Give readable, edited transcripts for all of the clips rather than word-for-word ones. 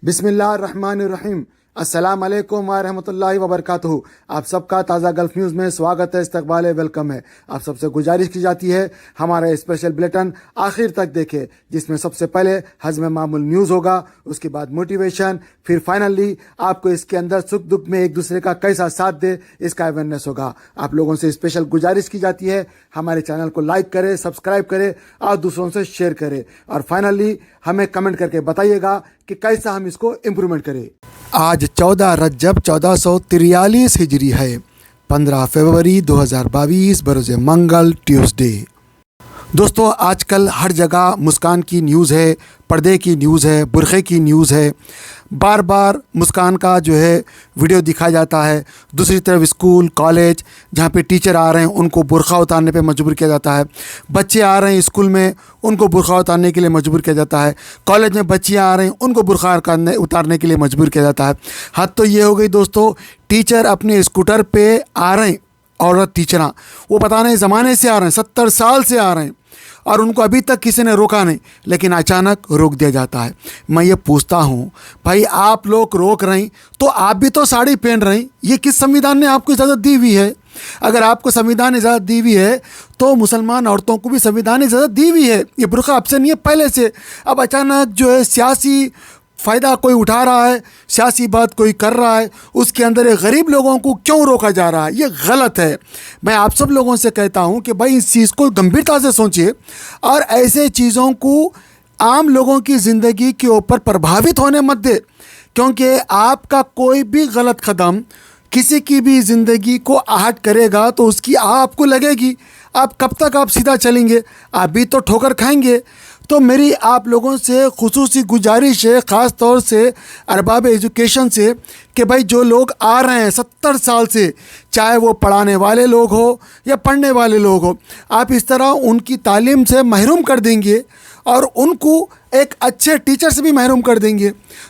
बिस्मिल्लाहिर्रहमानिर्रहीम। अस्सलाम वालेकुम व रहमतुल्लाहि व बरकातुहू। आप सबका ताज़ा गल्फ़ न्यूज़ में स्वागत है, इस्तकबाल है, वेलकम है। आप सबसे गुजारिश की जाती है हमारा स्पेशल बुलेटिन आखिर तक देखें, जिसमें सबसे पहले हज़्म मामूल न्यूज़ होगा, उसके बाद मोटिवेशन, फिर फाइनली आपको इसके अंदर सुख दुख में एक दूसरे का कैसा साथ दे इसका अवेयरनेस होगा। आप लोगों से स्पेशल गुजारिश की जाती है हमारे चैनल को लाइक करें, सब्सक्राइब करें और दूसरों से शेयर करें, और फाइनली हमें कमेंट करके बताइएगा कि कैसा हम इसको इम्प्रूवमेंट करें। आज 14 रजब 1443 हिजरी है, 15 फरवरी 2022 बरोज़ मंगल ट्यूसडे। दोस्तों, आजकल हर जगह मुस्कान की न्यूज़ है, पर्दे की न्यूज़ है, बुरखे की न्यूज़ है। बार बार मुस्कान का जो है वीडियो दिखाया जाता है। दूसरी तरफ स्कूल कॉलेज जहाँ पे टीचर आ रहे हैं उनको बुरखा उतारने पे मजबूर किया जाता है। बच्चे आ रहे हैं स्कूल में, उनको बुरखा उतारने के लिए मजबूर किया जाता है। कॉलेज में बच्चियाँ आ रहे हैं, उनको बुरखा उतारने के लिए मजबूर किया जाता है। हद तो ये हो गई दोस्तों, टीचर अपने स्कूटर पर आ रहे हैं, औरत टीचरां वो पता नहीं ज़माने से आ रहे हैं, 70 साल से आ रहे हैं, और उनको अभी तक किसी ने रोका नहीं, लेकिन अचानक रोक दिया जाता है। मैं ये पूछता हूँ, भाई आप लोग रोक रहे हैं तो आप भी तो साड़ी पहन रहे हैं, ये किस संविधान ने आपको इजाज़त दी हुई है? अगर आपको संविधान इजाज़त दी हुई है तो मुसलमान औरतों को भी संविधान इजाज़त दी हुई है। ये बुर्का अब से नहीं है, पहले से। अब अचानक जो है सियासी फ़ायदा कोई उठा रहा है, सियासी बात कोई कर रहा है, उसके अंदर ये गरीब लोगों को क्यों रोका जा रहा है? ये गलत है। मैं आप सब लोगों से कहता हूँ कि भाई इस चीज़ को गंभीरता से सोचिए और ऐसे चीज़ों को आम लोगों की ज़िंदगी के ऊपर प्रभावित होने मत दे, क्योंकि आपका कोई भी गलत कदम किसी की भी ज़िंदगी को आहट करेगा तो उसकी आपको लगेगी। आप कब तक आप सीधा चलेंगे? आप भी तो ठोकर खाएंगे। तो मेरी आप लोगों से खुसूसी गुजारिश है, ख़ास तौर से अरबाब एजुकेशन से, कि भाई जो लोग आ रहे हैं 70 साल से, चाहे वो पढ़ाने वाले लोग हो या पढ़ने वाले लोग हो, आप इस तरह उनकी तालीम से महरूम कर देंगे और उनको एक अच्छे टीचर से भी महरूम कर देंगे।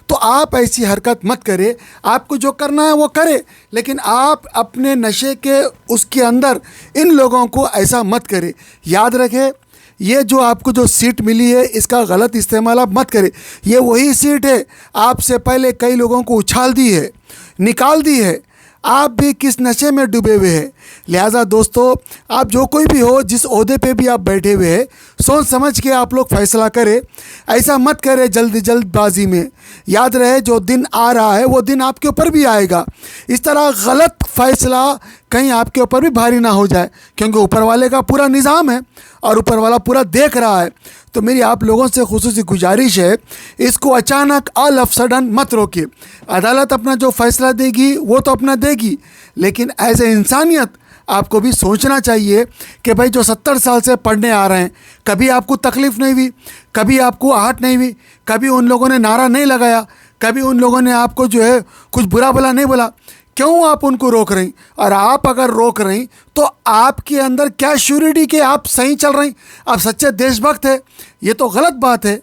तो आप ऐसी हरकत मत करें। आपको जो करना है वो करें, लेकिन आप अपने नशे के उसके अंदर इन लोगों को ऐसा मत करें। याद रखें, ये जो आपको जो सीट मिली है इसका गलत इस्तेमाल आप मत करें। ये वही सीट है, आपसे पहले कई लोगों को उछाल दी है, निकाल दी है। आप भी किस नशे में डूबे हुए हैं। लिहाजा दोस्तों, आप जो कोई भी हो, जिस ओहदे पे भी आप बैठे हुए हैं, सोच समझ के आप लोग फैसला करें। ऐसा मत करें जल्दबाजी में। याद रहे, जो दिन आ रहा है वो दिन आपके ऊपर भी आएगा। इस तरह गलत फैसला कहीं आपके ऊपर भी भारी ना हो जाए, क्योंकि ऊपर वाले का पूरा निज़ाम है और ऊपर वाला पूरा देख रहा है। तो मेरी आप लोगों से खुसूसी गुजारिश है, इसको अचानक ऑल ऑफ सडन मत रोकिए। अदालत अपना जो फैसला देगी वो तो अपना देगी, लेकिन एज ए इंसानियत आपको भी सोचना चाहिए कि भाई जो 70 साल से पढ़ने आ रहे हैं, कभी आपको तकलीफ़ नहीं हुई, कभी आपको आहट नहीं हुई, कभी उन लोगों ने नारा नहीं लगाया, कभी उन लोगों ने आपको जो है कुछ बुरा भला नहीं बोला। क्यों आप उनको रोक रही? और आप अगर रोक रही तो आपके अंदर क्या श्योरिटी कि आप सही चल रही, आप सच्चे देशभक्त है? ये तो गलत बात है।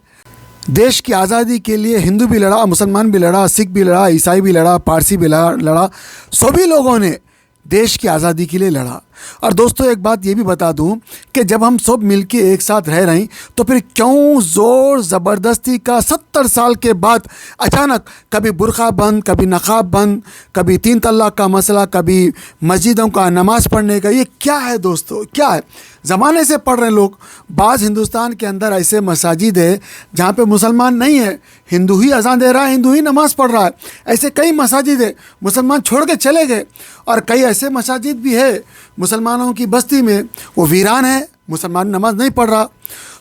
देश की आज़ादी के लिए हिंदू भी लड़ा, मुसलमान भी लड़ा, सिख भी लड़ा, ईसाई भी लड़ा, पारसी भी लड़ा, सभी लोगों ने देश की आज़ादी के लिए लड़ा। और दोस्तों, एक बात ये भी बता दूं कि जब हम सब मिलके एक साथ रह रहे हैं तो फिर क्यों ज़ोर ज़बरदस्ती का 70 साल के बाद अचानक कभी बुरखा बंद, कभी नकाब बंद, कभी 3 तलाक का मसला, कभी मस्जिदों का नमाज़ पढ़ने का? ये क्या है दोस्तों, क्या है? ज़माने से पढ़ रहे हैं लोग। बाज़ हिंदुस्तान के अंदर ऐसे मसाजिद है जहाँ पे मुसलमान नहीं है, हिंदू ही अज़ान दे रहा है, हिंदू ही नमाज़ पढ़ रहा है। ऐसे कई मसाजिद है, मुसलमान छोड़ के चले गए। और कई ऐसे मसाजिद भी है मुसलमानों की बस्ती में, वो वीरान है, मुसलमान नमाज नहीं पढ़ रहा।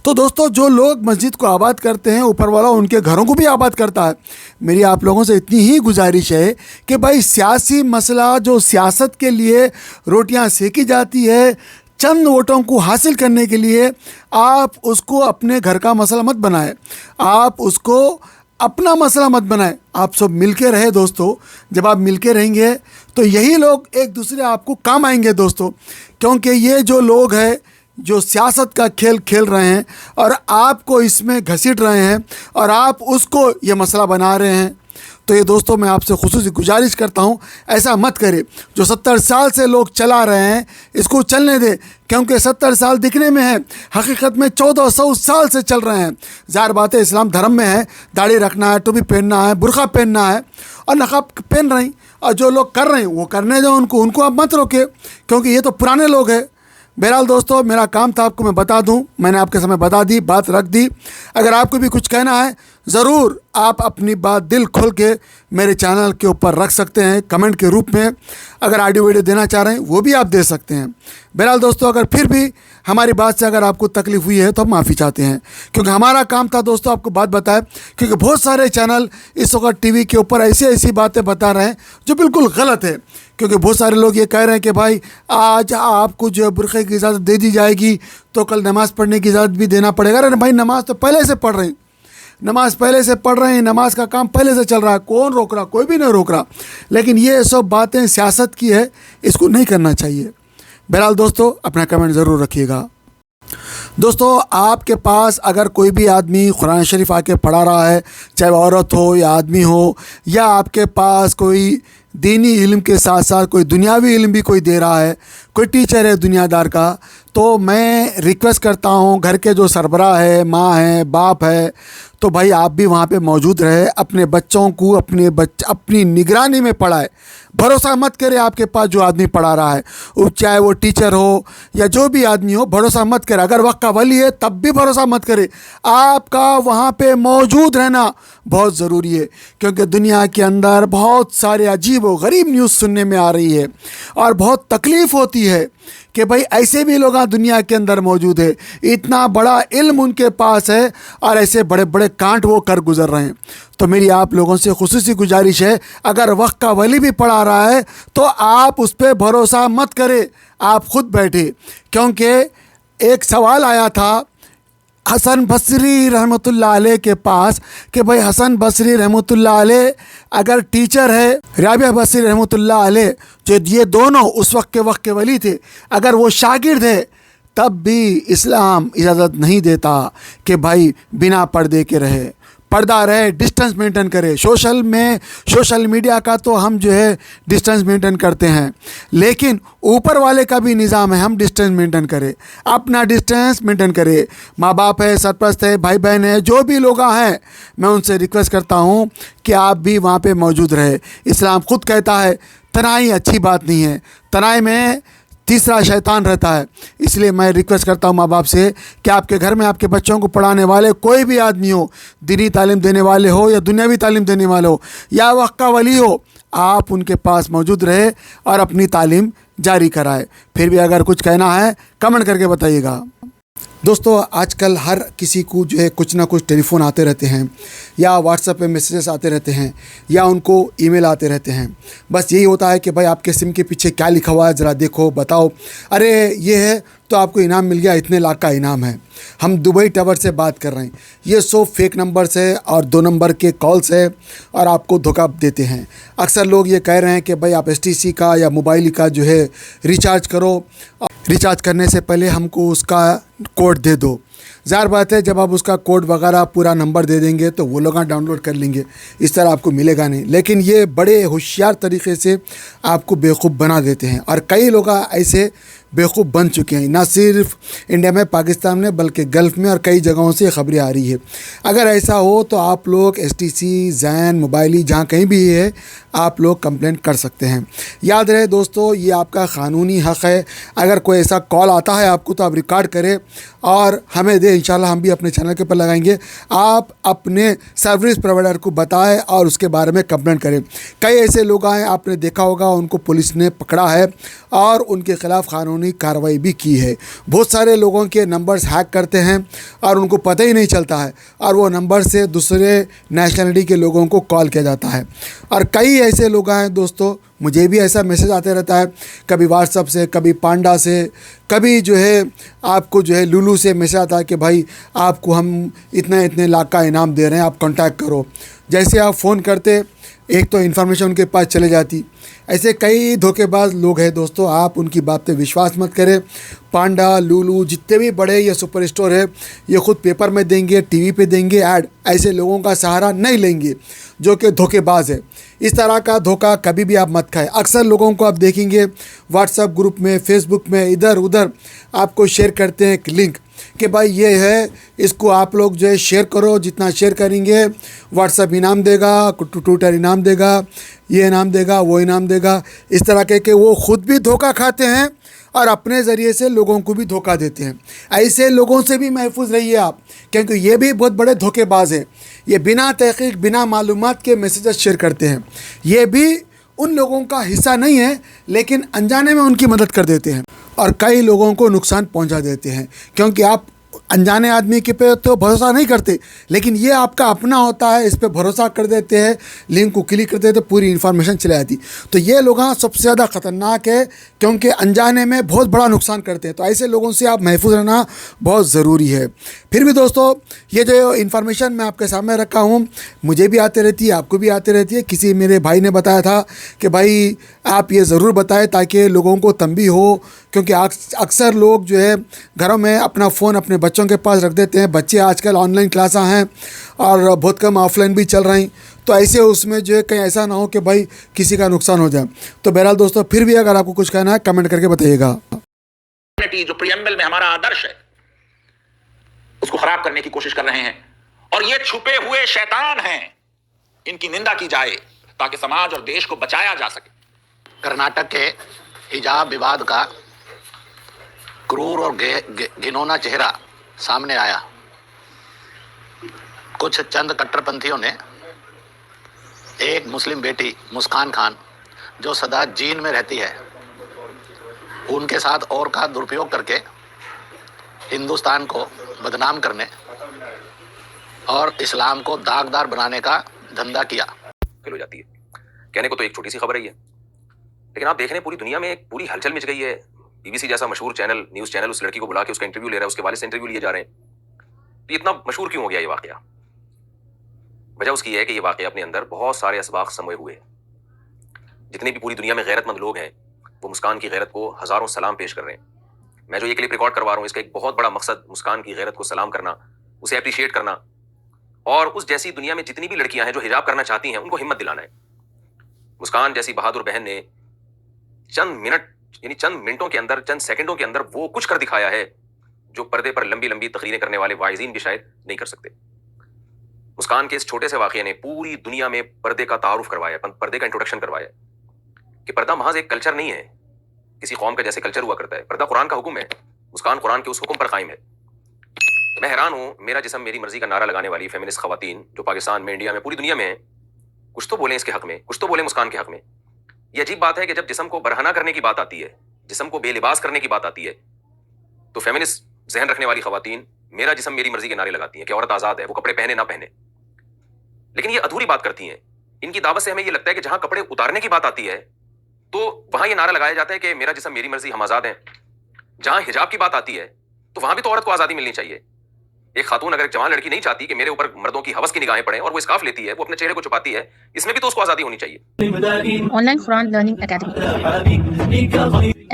तो दोस्तों, जो लोग मस्जिद को आबाद करते हैं, ऊपर वाला उनके घरों को भी आबाद करता है। मेरी आप लोगों से इतनी ही गुजारिश है कि भाई सियासी मसला, जो सियासत के लिए रोटियां सेकी जाती है चंद वोटों को हासिल करने के लिए, आप उसको अपने घर का मसला मत बनाएं, आप उसको अपना मसला मत बनाएं। आप सब मिलके रहे दोस्तों। जब आप मिलके रहेंगे तो यही लोग एक दूसरे आपको काम आएंगे दोस्तों, क्योंकि ये जो लोग हैं जो सियासत का खेल खेल रहे हैं और आपको इसमें घसीट रहे हैं और आप उसको ये मसला बना रहे हैं, तो ये दोस्तों मैं आपसे खुसूसी गुजारिश करता हूँ, ऐसा मत करें। जो 70 साल से लोग चला रहे हैं इसको चलने दें, क्योंकि 70 साल दिखने में है, हकीकत में 1400 साल से चल रहे हैं। ज़ाहिर बात है इस्लाम धर्म में है दाढ़ी रखना है, टोपी पहनना है, बुर्का पहनना है और नकाब पहन रही। और जो लोग कर रहे हैं वो करने दो उनको आप मत रोके, क्योंकि ये तो पुराने लोग हैं। बहरहाल दोस्तों मेरा काम था आपको मैं बता दूं, मैंने आपके समय बता दी, बात रख दी। अगर आपको भी कुछ कहना है ज़रूर आप अपनी बात दिल खोल के मेरे चैनल के ऊपर रख सकते हैं कमेंट के रूप में। अगर ऑडियो वीडियो देना चाह रहे हैं वो भी आप दे सकते हैं। बहरहाल दोस्तों अगर फिर भी हमारी बात से अगर आपको तकलीफ़ हुई है तो हम माफ़ी चाहते हैं, क्योंकि हमारा काम था दोस्तों आपको बात बताए। क्योंकि बहुत सारे चैनल इस वक्त टीवी के ऊपर ऐसी बातें बता रहे हैं जो बिल्कुल गलत है। क्योंकि बहुत सारे लोग ये कह रहे हैं कि भाई आज आपको जो बुर्के की इजाज़त दे दी जाएगी तो कल नमाज़ पढ़ने की इजाज़त भी देना पड़ेगा। अरे भाई नमाज़ तो पहले से पढ़ रहे हैं, नमाज़ पहले से पढ़ रहे हैं, नमाज का काम पहले से चल रहा है, कौन रोक रहा? कोई भी नहीं रोक रहा। लेकिन ये सब बातें सियासत की है, इसको नहीं करना चाहिए। बहरहाल दोस्तों अपना कमेंट ज़रूर रखिएगा। दोस्तों आपके पास अगर कोई भी आदमी कुरान शरीफ आके पढ़ा रहा है, चाहे वो औरत हो या आदमी हो, या आपके पास कोई दीनी इल्म के साथ साथ कोई दुनियावी इल्म भी कोई दे रहा है, कोई टीचर है दुनियादार का, तो मैं रिक्वेस्ट करता हूँ घर के जो सरबराह है, माँ है, बाप है, तो भाई आप भी वहाँ पे मौजूद रहे, अपने बच्चों को अपनी निगरानी में पढ़ाए। भरोसा मत करे आपके पास जो आदमी पढ़ा रहा है, चाहे वो टीचर हो या जो भी आदमी हो, भरोसा मत करे। अगर वक्त का वली है तब भी भरोसा मत करे। आपका वहाँ पे मौजूद रहना बहुत ज़रूरी है, क्योंकि दुनिया के अंदर बहुत सारे अजीब व गरीब न्यूज़ सुनने में आ रही है और बहुत तकलीफ़ होती है कि भाई ऐसे भी लोग दुनिया के अंदर मौजूद है, इतना बड़ा इल्म उनके पास है और ऐसे बड़े बड़े कांड वो कर गुजर रहे हैं। तो मेरी आप लोगों से खुसूसी गुजारिश है, अगर वक्त का वली भी पढ़ा रहा है तो आप उस पर भरोसा मत करें, आप ख़ुद बैठे। क्योंकि एक सवाल आया था हसन बसरी रहमतुल्लाह अलैह के पास कि भाई हसन बसरी रहमतुल्लाह अलैह अगर टीचर है, राबिया बसरी रहमतुल्लाह अलैह जो ये दोनों उस वक्त के वली थे, अगर वो शागिर्द है तब भी इस्लाम इजाज़त नहीं देता कि भाई बिना पर्दे के रहे, पर्दा रहे, डिस्टेंस मेंटेन करे। सोशल मीडिया का तो हम जो है डिस्टेंस मेंटेन करते हैं, लेकिन ऊपर वाले का भी निज़ाम है, हम डिस्टेंस मेंटेन करें, अपना डिस्टेंस मेंटेन करें। माँ बाप है, सरपरस्त है, भाई बहन है, जो भी लोग हैं, मैं उनसे रिक्वेस्ट करता हूँ कि आप भी वहाँ पे मौजूद रहे। इस्लाम खुद कहता है तनाई अच्छी बात नहीं है, तनाई में तीसरा शैतान रहता है। इसलिए मैं रिक्वेस्ट करता हूँ माँ बाप से कि आपके घर में आपके बच्चों को पढ़ाने वाले कोई भी आदमी हो, दीनी तालीम देने वाले हो या दुनियावी तालीम देने वाले हो या वक्त का वली हो, आप उनके पास मौजूद रहे और अपनी तालीम जारी कराए। फिर भी अगर कुछ कहना है कमेंट करके बताइएगा। दोस्तों आजकल हर किसी को जो है कुछ ना कुछ टेलीफ़ोन आते रहते हैं या व्हाट्सएप पे मैसेजेस आते रहते हैं या उनको ईमेल आते रहते हैं। बस यही होता है कि भाई आपके सिम के पीछे क्या लिखा हुआ है ज़रा देखो बताओ, अरे ये है तो आपको इनाम मिल गया, इतने लाख का इनाम है। हम दुबई टावर से बात कर रहे हैं, ये सब फेक नंबर्स है और 2 नंबर के कॉल्स है और आपको धोखा देते हैं। अक्सर लोग ये कह रहे हैं कि भाई आप STC का या मोबाइल का जो है रिचार्ज करो, रिचार्ज करने से पहले हमको उसका कोड दे दो। ज़ाहिर बात है जब आप उसका कोड वगैरह पूरा नंबर दे देंगे तो वो लोग डाउनलोड कर लेंगे, इस तरह आपको मिलेगा नहीं। लेकिन ये बड़े होशियार तरीके से आपको बेवकूफ़ बना देते हैं और कई लोग ऐसे बेवकूफ़ बन चुके हैं, ना सिर्फ इंडिया में, पाकिस्तान में, बल्कि गल्फ़ में और कई जगहों से खबरें आ रही है। अगर ऐसा हो तो आप लोग STC, जैन, मोबाइली जहाँ कहीं भी है आप लोग कंप्लेंट कर सकते हैं। याद रहे दोस्तों ये आपका क़ानूनी हक़ है। अगर कोई ऐसा कॉल आता है आपको तो आप रिकॉर्ड करें और हमें दें, इंशाल्लाह हम भी अपने चैनल के ऊपर लगाएंगे। आप अपने सर्विस प्रोवाइडर को बताएं और उसके बारे में कंप्लेंट करें। कई ऐसे लोग आए आपने देखा होगा, उनको पुलिस ने पकड़ा है और उनके ख़िलाफ़ कानूनी कार्रवाई भी की है। बहुत सारे लोगों के नंबर्स हैक करते हैं और उनको पता ही नहीं चलता है और वो नंबर से दूसरे नेशनलिटी के लोगों को कॉल किया जाता है। और कई ऐसे लोग हैं दोस्तों, मुझे भी ऐसा मैसेज आते रहता है, कभी व्हाट्सएप से, कभी पांडा से, कभी जो है आपको जो है लुलू से मैसेज आता है कि भाई आपको हम इतने लाख का इनाम दे रहे हैं, आप कांटेक्ट करो। जैसे आप फ़ोन करते एक तो इन्फॉर्मेशन उनके पास चले जाती। ऐसे कई धोखेबाज लोग हैं दोस्तों, आप उनकी बात पे विश्वास मत करें। पांडा, लुलु, जितने भी बड़े ये सुपर स्टोर है, ये खुद पेपर में देंगे, टीवी पे देंगे ऐड। ऐसे लोगों का सहारा नहीं लेंगे जो कि धोखेबाज है। इस तरह का धोखा कभी भी आप मत खाएं। अक्सर लोगों को आप देखेंगे व्हाट्सएप ग्रुप में, फेसबुक में, इधर उधर आपको शेयर करते हैं एक लिंक कि भाई ये है, इसको आप लोग जो है शेयर करो। जितना शेयर करेंगे व्हाट्सएप इनाम देगा, ट्विटर इनाम देगा, ये इनाम देगा, वो इनाम देगा। इस तरह के वो खुद भी धोखा खाते हैं और अपने ज़रिए से लोगों को भी धोखा देते हैं। ऐसे लोगों से भी महफूज रहिए आप, क्योंकि ये भी बहुत बड़े धोखेबाज हैं। ये बिना तहकीक, बिना मालूमात के मैसेजेस शेयर करते हैं। ये भी उन लोगों का हिस्सा नहीं है, लेकिन अनजाने में उनकी मदद कर देते हैं और कई लोगों को नुकसान पहुंचा देते हैं। क्योंकि आप अनजाने आदमी के पे तो भरोसा नहीं करते, लेकिन ये आपका अपना होता है, इस पे भरोसा कर देते हैं, लिंक को क्लिक कर देते, पूरी इन्फॉर्मेशन चले जाती। तो ये लोग सबसे ज़्यादा ख़तरनाक है, क्योंकि अनजाने में बहुत बड़ा नुकसान करते हैं। तो ऐसे लोगों से आप महफूज रहना बहुत ज़रूरी है। फिर भी दोस्तों, ये जो इन्फॉर्मेशन मैं आपके सामने रखा हूँ, मुझे भी आती रहती है, आपको भी आती रहती है। किसी मेरे भाई ने बताया था कि भाई आप ये ज़रूर बताएं ताकि लोगों को तंबी हो, क्योंकि अक्सर लोग जो है घरों में अपना फ़ोन अपने बच्चों के पास रख देते हैं। बच्चे आजकल ऑनलाइन क्लासा हैं और बहुत कम ऑफलाइन भी चल रही, तो ऐसे उसमें जो है कहीं ऐसा ना हो कि भाई किसी का नुकसान हो जाए। तो बहरहाल दोस्तों, फिर भी अगर आपको कुछ कहना है कमेंट करके बताइएगा। जो प्रियम्बल में हमारा आदर्श है, उसको खराब करने की कोशिश कर रहे हैं और ये छुपे हुए शैतान हैं। इनकी निंदा की जाए ताकि समाज और देश को बचाया जा सके। कर्नाटक के हिजाब विवाद का क्रूर और घिनौना चेहरा सामने आया। कुछ चंद कट्टरपंथियों ने एक मुस्लिम बेटी मुस्कान खान, जो सदा जीन में रहती है, उनके साथ और का दुरुपयोग करके हिंदुस्तान को बदनाम करने और इस्लाम को दागदार बनाने का धंधा किया। हो जाती है। कहने को तो एक छोटी सी खबर ही है, लेकिन आप देख रहे हैं पूरी दुनिया में एक पूरी हलचल मच गई है। बीबीसी जैसा मशहूर चैनल, न्यूज़ चैनल, उस लड़की को बुला के उसका इंटरव्यू ले रहा है, उसके वालिद से इंटरव्यू लिए जा रहे हैं। तो इतना मशहूर क्यों हो गया ये वाकया? वजह उसकी है कि ये वाकया अपने अंदर बहुत सारे असबाब समोए हुए हैं। जितने भी पूरी दुनिया में गैरतमंद लोग हैं, वो मुस्कान की गैरत को हजारों सलाम पेश कर रहे हैं। मैं जो ये क्लिप रिकॉर्ड करवा रहा हूँ, इसका एक बहुत बड़ा मकसद मुस्कान की गैरत को सलाम करना, उसे अप्रिशिएट करना और उस जैसी दुनिया में जितनी भी लड़कियां हैं जो हिजाब करना चाहती हैं, उनको हिम्मत दिलाना है। मुस्कान जैसी बहादुर बहन ने चंद मिनट, यानी चंद मिनटों के अंदर, चंद सेकंडों के अंदर वो कुछ कर दिखाया है जो पर्दे पर लंबी लंबी तकरीरें करने वाले वाइज़ीन भी शायद नहीं कर सकते। मुस्कान के इस छोटे से वाकये ने पूरी दुनिया में पर्दे का तारुफ करवाया, पर्दे का इंट्रोडक्शन करवाया कि पर्दा महज एक कल्चर नहीं है, किसी कौम का जैसे कल्चर हुआ करता है। पर्दा कुरान का हुक्म है। मुस्कान कुरान के उस हुक्म पर कायम है। मैं हैरान हूं, मेरा जिस्म मेरी मर्जी का नारा लगाने वाली फेमिनिस्ट खवातीन जो पाकिस्तान में, इंडिया में, पूरी दुनिया में है, कुछ तो बोले इसके हक में, कुछ तो बोले मुस्कान के हक में। यह अजीब बात है कि जब जिस्म को बरहना करने की बात आती है, जिस्म को बेलिबास करने की बात आती है, तो फेमिनिस्ट जहन रखने वाली खवातीन मेरा जिस्म मेरी मर्जी के नारे लगाती हैं कि औरत आजाद है, वो कपड़े पहने ना पहने। लेकिन ये अधूरी बात करती हैं। इनकी दावत से हमें ये लगता है कि जहां कपड़े उतारने की बात आती है तो वहां ये नारा लगाया जाता है कि मेरा जिस्म मेरी मर्जी, हम आजाद हैं। जहां हिजाब की बात आती है तो वहां भी तो औरत को आजादी मिलनी चाहिए। एक खातून अगर एक जवान लड़की नहीं चाहती कि मेरे ऊपर मर्दों की हवस की निगाहें पड़े और वो स्कार्फ लेती है, वो अपने चेहरे को छुपाती है, इसमें भी तो उसको आजादी होनी चाहिए। Online Quran Learning Academy.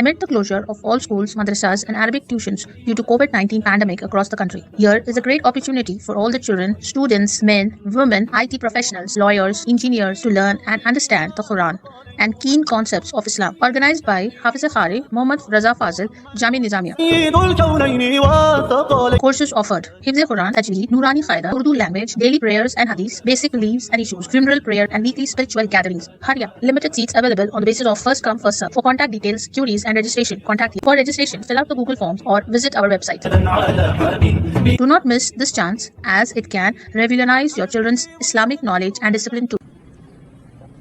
Amid the closure of all schools, madrasas and Arabic tuitions due to COVID-19 pandemic across the country, here is a great opportunity for all the children, students, men, women, IT professionals, lawyers, engineers to learn and understand the Quran and keen concepts of Islam. Organized by Hafiz Khari, Muhammad Raza Fazil, Jami Nizamiya. Courses offered: Hifz Quran, Tajweed, Nurani Qaida, Urdu language, daily prayers and hadith, basic beliefs and issues, funeral prayer and weekly spiritual gatherings. Hurry up! Limited seats available on the basis of first come first serve. For contact details, queries and registration, contact here. For registration, fill out the Google forms or visit our website. Do not miss this chance, as it can revolutionize your children's Islamic knowledge and discipline too.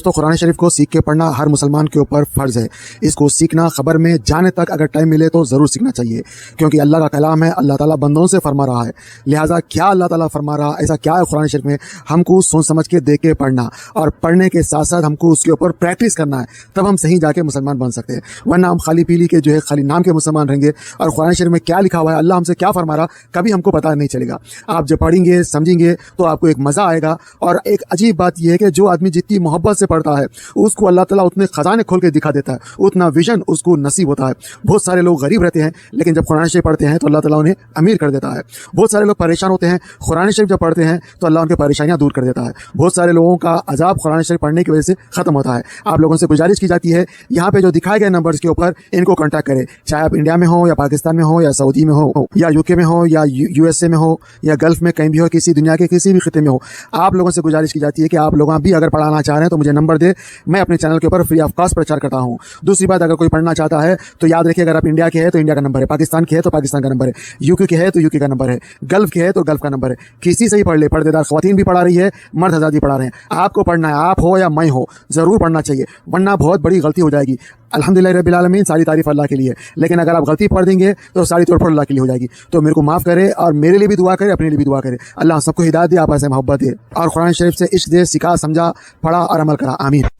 दोस्तों कुरान शरीफ को सीख के पढ़ना हर मुसलमान के ऊपर फ़र्ज़ है। इसको सीखना ख़बर में जाने तक अगर टाइम मिले तो ज़रूर सीखना चाहिए, क्योंकि अल्लाह का कलाम है, अल्लाह ताला बंदों से फरमा रहा है। लिहाजा क्या अल्लाह ताला फरमा रहा है, ऐसा क्या है कुरान शरीफ में, हमको सोच समझ के देख के पढ़ना और पढ़ने के साथ साथ हमको उसके ऊपर प्रैक्टिस करना है, तब हम सही जाके मुसलमान बन सकते हैं। वरना हम खाली पीली के जो है खाली नाम के मुसलमान रहेंगे और कुरान शरीफ में क्या लिखा हुआ है, अल्लाह हमसे क्या फरमा रहा, कभी हमको पता नहीं चलेगा। आप जब पढ़ेंगे समझेंगे तो आपको एक मज़ा आएगा। और एक अजीब बात यह है कि जो आदमी जितनी मोहब्बत से पढ़ता है उसको अल्लाह ताला उतने खजाने खोल के दिखा देता है, उतना विजन उसको नसीब होता है। बहुत सारे लोग गरीब रहते हैं लेकिन जब कुरान शरीफ पढ़ते हैं तो अल्लाह ताला उन्हें अमीर कर देता है। बहुत सारे लोग परेशान होते हैं, कुरान शरीफ जब पढ़ते हैं तो अल्लाह उनकी परेशानियां दूर कर देता है। बहुत सारे लोगों का अजाब कुरान शरीफ पढ़ने की वजह से खत्म होता है। आप लोगों से गुजारिश की जाती है, यहाँ पे जो दिखाए गए नंबर्स के ऊपर इनको कॉन्टैक्ट करें, चाहे आप इंडिया में हो या पाकिस्तान में हो या सऊदी में हो या यूके में हो या यूएसए में हो या गल्फ में कहीं भी हो, किसी दुनिया के किसी भी खिते में हो, आप लोगों से गुजारिश की जाती है कि आप लोग भी अगर पढ़ाना चाह रहे हैं तो मुझे नंबर दे, मैं अपने चैनल के ऊपर फ्री ऑफ कॉस्ट प्रचार करता हूँ। दूसरी बात, अगर कोई पढ़ना चाहता है तो याद रखिए, अगर आप इंडिया के हैं तो इंडिया का नंबर है, पाकिस्तान के है तो पाकिस्तान का नंबर है, यूके के है तो यूके का नंबर है, गल्फ के है तो गल्फ का नंबर है। किसी से ही पढ़ ले, पर्देदार ख़वातीन भी पढ़ा रही है, मर्द हज़रात भी पढ़ा रहे हैं। आपको पढ़ना है, आप हो या मैं हो, ज़रूर पढ़ना चाहिए, वरना बहुत बड़ी गलती हो जाएगी। अल्हम्दुलिल्लाह रब्बिल आलमीन, सारी तारीफ अल्लाह के लिए, लेकिन अगर आप गलती पढ़ देंगे तो सारी तोड़फोड़ अल्लाह के लिए हो जाएगी। तो मेरे को माफ़ करे और मेरे लिए भी दुआ करे, अपने लिए भी दुआ करे। अल्लाह सबको हिदायत दे, आपस में मोहब्बत दे और कुरान शरीफ से इश्क दे, सिखा, समझा, पढ़ा और अमल करा। आमीन।